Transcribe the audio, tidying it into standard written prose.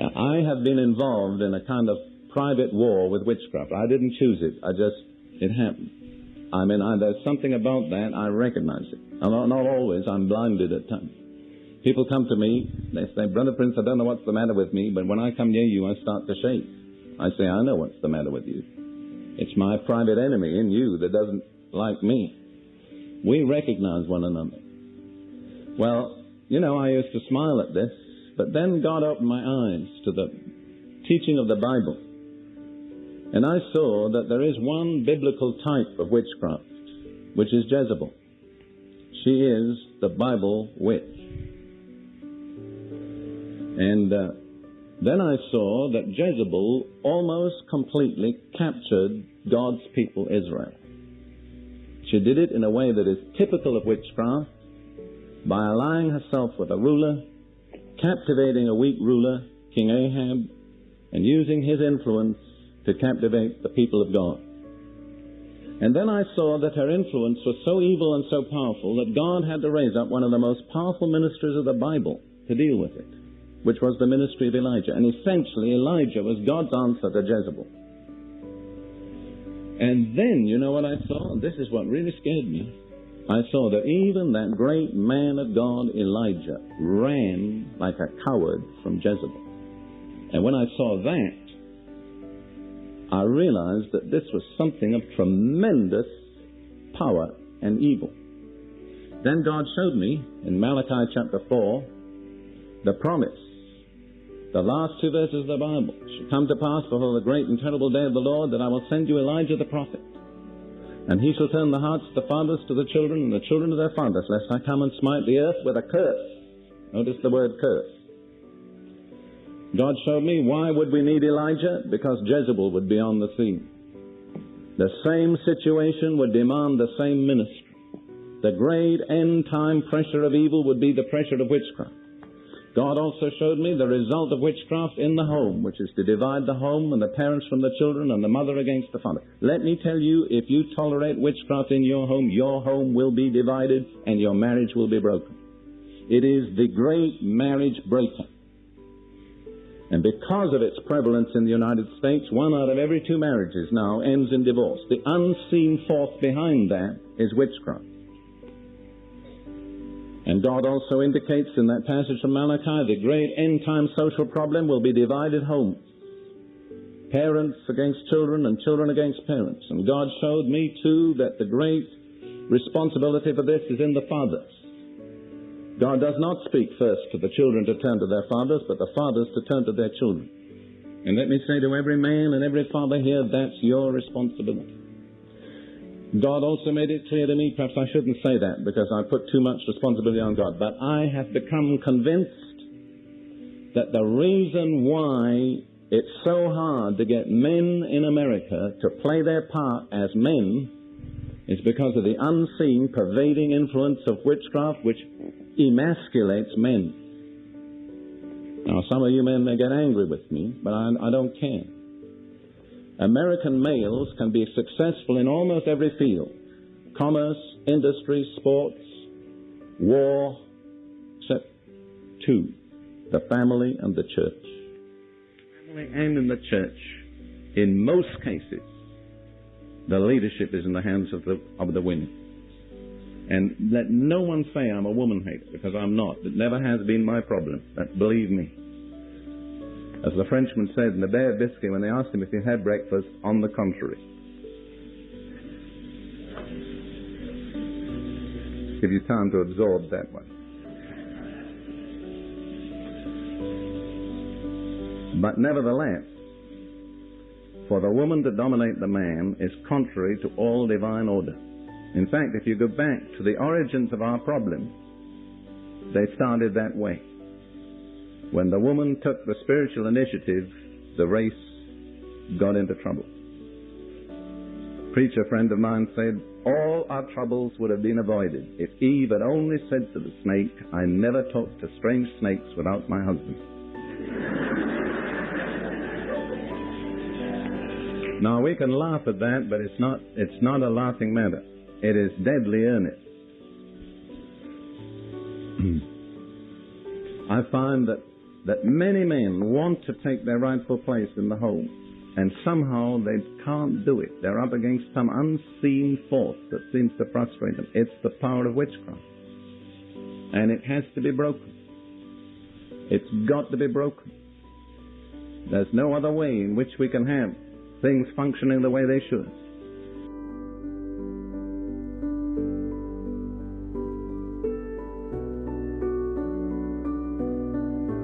I have been involved in a kind of private war with witchcraft. I didn't choose it. It happened. I mean, there's something about that, I recognize it. Not always, I'm blinded at times. People come to me, they say, Brother Prince, I don't know what's the matter with me, but when I come near you, I start to shake. I say, I know what's the matter with you. It's my private enemy in you that doesn't like me. We recognize one another. Well, I used to smile at this, but then God opened my eyes to the teaching of the Bible. And I saw that there is one biblical type of witchcraft, which is Jezebel. She is the Bible witch. And then I saw that Jezebel almost completely captured God's people, Israel. She did it in a way that is typical of witchcraft, by allying herself with a ruler, captivating a weak ruler, King Ahab, and using his influence to captivate the people of God. And then I saw that her influence was so evil and so powerful that God had to raise up one of the most powerful ministers of the Bible to deal with it, which was the ministry of Elijah. And essentially, Elijah was God's answer to Jezebel. And then, you know what I saw? This is what really scared me. I saw that even that great man of God, Elijah, ran like a coward from Jezebel. And when I saw that, I realized that this was something of tremendous power and evil. Then God showed me in Malachi chapter 4 the promise. The last two verses of the Bible. It shall come to pass before the great and terrible day of the Lord that I will send you Elijah the prophet. And he shall turn the hearts of the fathers to the children and the children to their fathers, lest I come and smite the earth with a curse. Notice the word curse. God showed me why would we need Elijah? Because Jezebel would be on the scene. The same situation would demand the same ministry. The great end-time pressure of evil would be the pressure of witchcraft. God also showed me the result of witchcraft in the home, which is to divide the home and the parents from the children and the mother against the father. Let me tell you, if you tolerate witchcraft in your home will be divided and your marriage will be broken. It is the great marriage breaker. And because of its prevalence in the United States, 1 out of every 2 marriages now ends in divorce. The unseen force behind that is witchcraft. And God also indicates in that passage from Malachi, the great end-time social problem will be divided homes. Parents against children and children against parents. And God showed me, too, that the great responsibility for this is in the fathers. God does not speak first to the children to turn to their fathers, but the fathers to turn to their children. And let me say to every man and every father here, that's your responsibility. God also made it clear to me, perhaps I shouldn't say that because I put too much responsibility on God, but I have become convinced that the reason why it's so hard to get men in America to play their part as men is because of the unseen, pervading influence of witchcraft which emasculates men. Now, some of you men may get angry with me, but I don't care. American males can be successful in almost every field. Commerce, industry, sports, war, except 2, the family and the church. Family and in the church, in most cases, the leadership is in the hands of the women. And let no one say I'm a woman hater, because I'm not. It never has been my problem. Believe me. As the Frenchman said in the Bay of Biscay when they asked him if he had breakfast, on the contrary. Give you time to absorb that one. But nevertheless, for the woman to dominate the man is contrary to all divine order. In fact, if you go back to the origins of our problem, they started that way. When the woman took the spiritual initiative, the race got into trouble. A preacher friend of mine said, all our troubles would have been avoided if Eve had only said to the snake, I never talk to strange snakes without my husband. Now, we can laugh at that, but it's not a laughing matter. It is deadly earnest. I find that that many men want to take their rightful place in the home, and somehow they can't do it. They're up against some unseen force that seems to frustrate them. It's the power of witchcraft. And it has to be broken. It's got to be broken. There's no other way in which we can have things functioning the way they should.